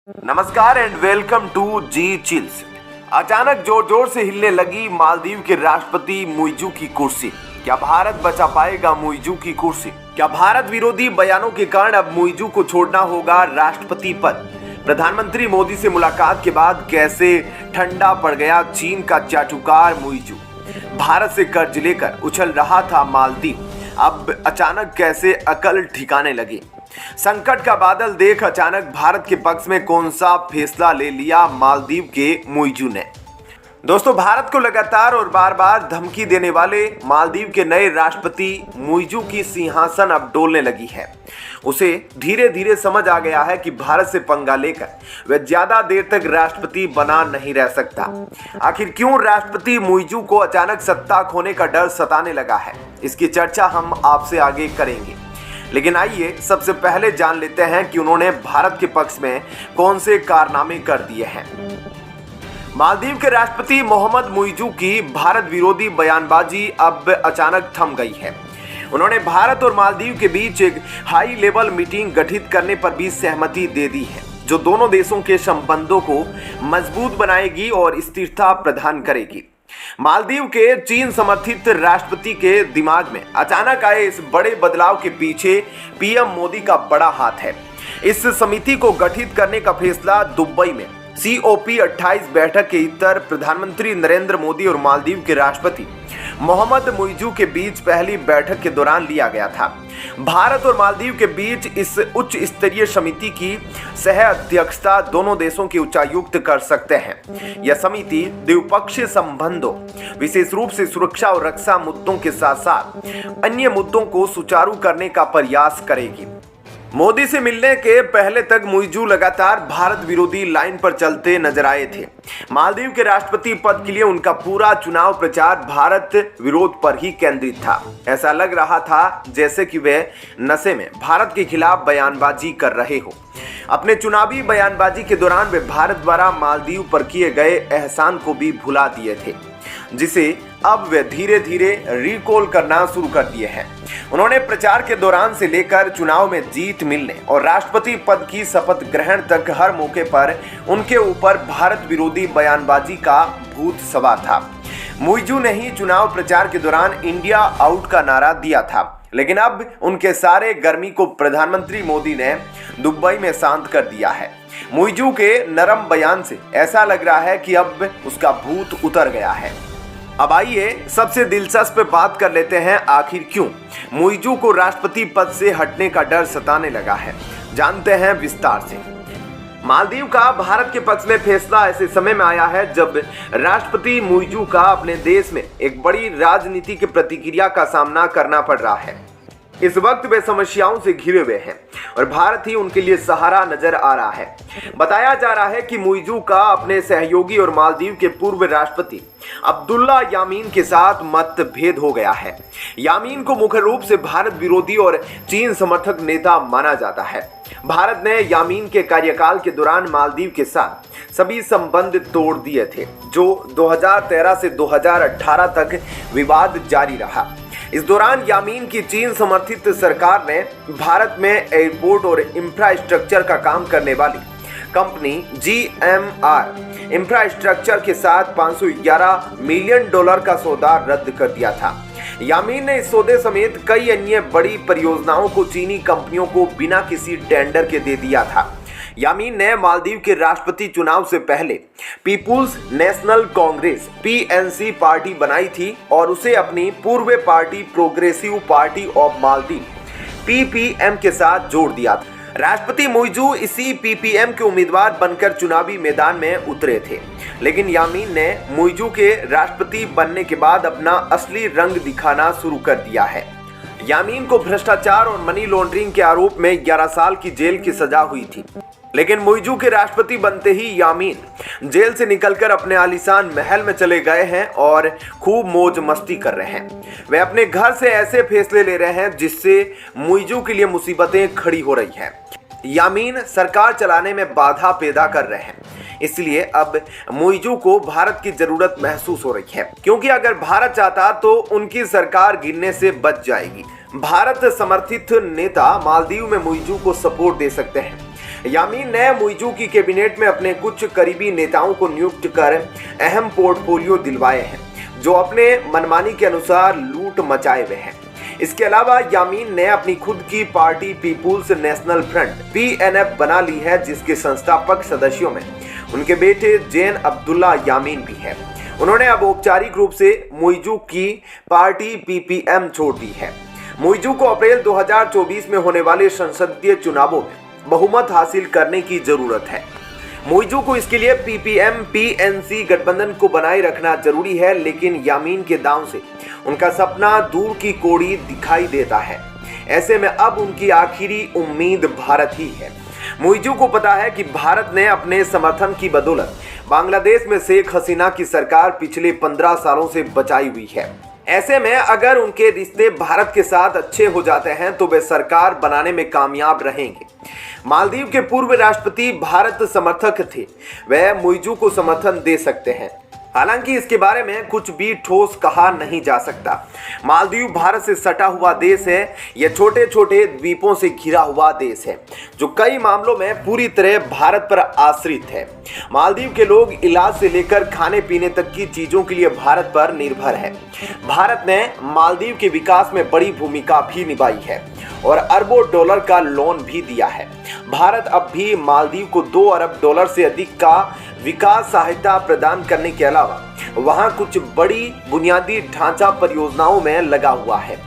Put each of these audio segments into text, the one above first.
नमस्कार and welcome to G Chills. अचानक जोर जोर से हिलने लगी मालदीव के राष्ट्रपति मुइज़ू की कुर्सी। क्या भारत बचा पाएगा मुइज़ू की कुर्सी? क्या भारत विरोधी बयानों के कारण अब मुइज़ू को छोड़ना होगा राष्ट्रपति पद? प्रधानमंत्री मोदी से मुलाकात के बाद कैसे ठंडा पड़ गया चीन का चाटुकार मुइज़ू? भारत से कर्ज लेकर उछल रहा था मालदीव, अब अचानक कैसे अकल ठिकाने लगी? संकट का बादल देख अचानक भारत के पक्ष में कौन सा फैसला ले लिया मालदीव के मुइज़ू ने? दोस्तों, भारत को लगातार और बार बार धमकी देने वाले मालदीव के नए राष्ट्रपति मुइज़ू की सिंहासन अब डोलने लगी है। उसे धीरे धीरे समझ आ गया है कि भारत से पंगा लेकर वह ज्यादा देर तक राष्ट्रपति बना नहीं रह सकता। आखिर क्यों राष्ट्रपति मुइज़ू को अचानक सत्ता खोने का डर सताने लगा है, इसकी चर्चा हम आपसे आगे करेंगे। लेकिन आइए सबसे पहले जान लेते हैं कि उन्होंने भारत के पक्ष में कौन से कारनामे कर दिए हैं। मालदीव के राष्ट्रपति मोहम्मद मुइज़ू की भारत विरोधी बयानबाजी अब अचानक थम गई है। उन्होंने भारत और मालदीव के बीच एक हाई लेवल मीटिंग गठित करने पर भी सहमति दे दी है, जो दोनों देशों के संबंधों को मजबूत बनाएगी और स्थिरता प्रदान करेगी। मालदीव के चीन समर्थित राष्ट्रपति के दिमाग में अचानक आए इस बड़े बदलाव के पीछे पीएम मोदी का बड़ा हाथ है। इस समिति को गठित करने का फैसला दुबई में COP28 बैठक के इतर प्रधानमंत्री नरेंद्र मोदी और मालदीव के राष्ट्रपति मोहम्मद मुइज़ू के बीच पहली बैठक के दौरान लिया गया था। भारत और मालदीव के बीच इस उच्च स्तरीय समिति की सह अध्यक्षता दोनों देशों के उच्चायुक्त कर सकते हैं। यह समिति द्विपक्षीय संबंधों, विशेष रूप से सुरक्षा और रक्षा मुद्दों के साथ साथ अन्य मुद्दों को सुचारू करने का प्रयास करेगी। मोदी से मिलने के पहले तक मुइज़ू लगातार भारत विरोधी लाइन पर चलते नजर आए थे। मालदीव के राष्ट्रपति पद के लिए उनका पूरा चुनाव प्रचार भारत विरोध पर ही केंद्रित था। ऐसा लग रहा था जैसे कि वे नशे में भारत के खिलाफ बयानबाजी कर रहे हो। अपने चुनावी बयानबाजी के दौरान वे भारत द्वारा मालदीव पर किए गए एहसान को भी भुला दिए थे, जिसे अब वे धीरे धीरे रिकॉल करना शुरू कर दिए हैं। उन्होंने प्रचार के दौरान से लेकर चुनाव में जीत मिलने और राष्ट्रपति पद की शपथ ग्रहण तक हर मौके पर उनके ऊपर भारत विरोधी बयानबाजी का भूत सवार था। मुइज़ू ने ही चुनाव प्रचार के दौरान इंडिया आउट का नारा दिया था, लेकिन अब उनके सारे गर्मी को प्रधानमंत्री मोदी ने दुबई में शांत कर दिया है। मुइज़ू के नरम बयान से ऐसा लग रहा है कि अब उसका भूत उतर गया है। अब आइए सबसे दिलचस्प बात कर लेते हैं, आखिर क्यों मुइज़ू को राष्ट्रपति पद से हटने का डर सताने लगा है। जानते हैं विस्तार से। मालदीव का भारत के पक्ष में फैसला ऐसे समय में आया है जब राष्ट्रपति मुइज़ू का अपने देश में एक बड़ी राजनीतिक प्रतिक्रिया का सामना करना पड़ रहा है। इस वक्त वे समस्याओं से घिरे हुए हैं और भारत ही उनके लिए सहारा नजर आ रहा है। बताया जा रहा है कि मुइज़ू का अपने सहयोगी और मालदीव के पूर्व राष्ट्रपति अब्दुल्ला यामीन के साथ मतभेद हो गया है। यामीन को मुख्य रूप से भारत विरोधी और चीन समर्थक नेता माना जाता है। भारत ने यामीन के कार्यकाल के दौरान मालदीव के साथ सभी संबंध तोड़ दिए थे, जो 2013 से 2018 तक विवाद जारी रहा। इस दौरान यामीन की चीन समर्थित सरकार ने भारत में एयरपोर्ट और इंफ्रास्ट्रक्चर का काम करने वाली कंपनी GMR इंफ्रास्ट्रक्चर के साथ $511 मिलियन का सौदा रद्द कर दिया था। यामीन ने इस सौदे समेत कई अन्य बड़ी परियोजनाओं को चीनी कंपनियों को बिना किसी टेंडर के दे दिया था। यामीन ने मालदीव के राष्ट्रपति चुनाव से पहले People's National Congress PNC party बनाई थी और उसे अपनी पूर्व party Progressive Party of Maldives PPM के साथ जोड़ दिया था। राष्ट्रपति मुइज़ू इसी PPM के उम्मीदवार बनकर चुनावी मैदान में उतरे थे, लेकिन यामीन ने मुइज़ू के राष्ट्रपति बनने के बाद अपना असली रंग दिखाना शुरू कर दिया है। यामीन को भ्रष्टाचार और मनी लॉन्ड्रिंग के आरोप में 11 साल की जेल की सजा हुई थी, लेकिन मुइज़ू के राष्ट्रपति बनते ही यामीन जेल से निकलकर अपने आलीशान महल में चले गए हैं और खूब मौज मस्ती कर रहे हैं। वे अपने घर से ऐसे फैसले ले रहे हैं जिससे मुइज़ू के लिए मुसीबतें खड़ी हो रही हैं। यामीन सरकार चलाने में बाधा पैदा कर रहे हैं, इसलिए अब मुइज़ू को भारत की जरूरत महसूस हो रही है, क्योंकि अगर भारत चाहता तो उनकी सरकार गिरने से बच जाएगी। भारत समर्थित नेता मालदीव में मुइज़ू को सपोर्ट दे सकते हैं। यामीन ने मुइजू की कैबिनेट में अपने कुछ करीबी नेताओं को नियुक्त कर अहम पोर्टफोलियो दिलवाए हैं, जो अपने मनमानी के अनुसार लूट मचाए हुए हैं। इसके अलावा यामीन ने अपनी खुद की party People's National Front PNF बना ली है, जिसके संस्थापक सदस्यों में उनके बेटे जैन अब्दुल्ला यामीन भी है। उन्होंने अब औपचारिक रूप से मुइजू की पार्टी PPM छोड़ दी है। मुइजू को अप्रैल 2024 में होने वाले संसदीय चुनावों में बहुमत हासिल करने की जरूरत है। मुइजू को इसके लिए PPM PNC गठबंधन को बनाए रखना जरूरी है, लेकिन यामीन के दांव से उनका सपना दूर की कोड़ी दिखाई देता है। ऐसे में अब उनकी आखिरी उम्मीद भारत ही है। मुइजू को पता है कि भारत ने अपने समर्थन की बदौलत बांग्लादेश में शेख हसीना की सरकार पिछले 15 सालों से बचाई हुई है। ऐसे में अगर उनके रिश्ते भारत के साथ अच्छे हो जाते हैं तो वे सरकार बनाने में कामयाब रहेंगे। मालदीव के पूर्व राष्ट्रपति भारत समर्थक थे, वह मुइजू को समर्थन दे सकते हैं। हालांकि इसके बारे में कुछ भी ठोस कहा नहीं जा सकता। मालदीव भारत से सटा हुआ देश है। यह छोटे छोटे द्वीपों से घिरा हुआ देश है, जो कई मामलों में पूरी तरह भारत पर आश्रित है। मालदीव के लोग इलाज से लेकर खाने पीने तक की चीजों के लिए भारत पर निर्भर है। भारत ने मालदीव के विकास में बड़ी भूमिका भी निभाई है और अरबों डॉलर का लोन भी दिया है। भारत अब भी मालदीव को 2 अरब डॉलर से अधिक का विकास सहायता प्रदान करने के अलावा वहां कुछ बड़ी बुनियादी ढांचा परियोजनाओं में लगा हुआ है।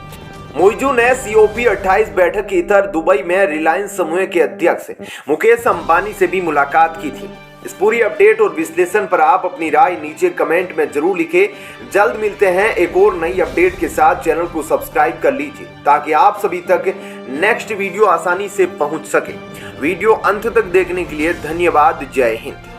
मुइजू ने COP28 बैठक के इतर दुबई में रिलायंस समूह के अध्यक्ष मुकेश अंबानी से भी मुलाकात की थी। इस पूरी अपडेट और विश्लेषण पर आप अपनी राय नीचे कमेंट में जरूर लिखें। जल्द मिलते हैं एक और नई अपडेट के साथ। चैनल को सब्सक्राइब कर लीजिए ताकि आप सभी तक नेक्स्ट वीडियो आसानी से पहुंच सके। वीडियो अंत तक देखने के लिए धन्यवाद। जय हिंद।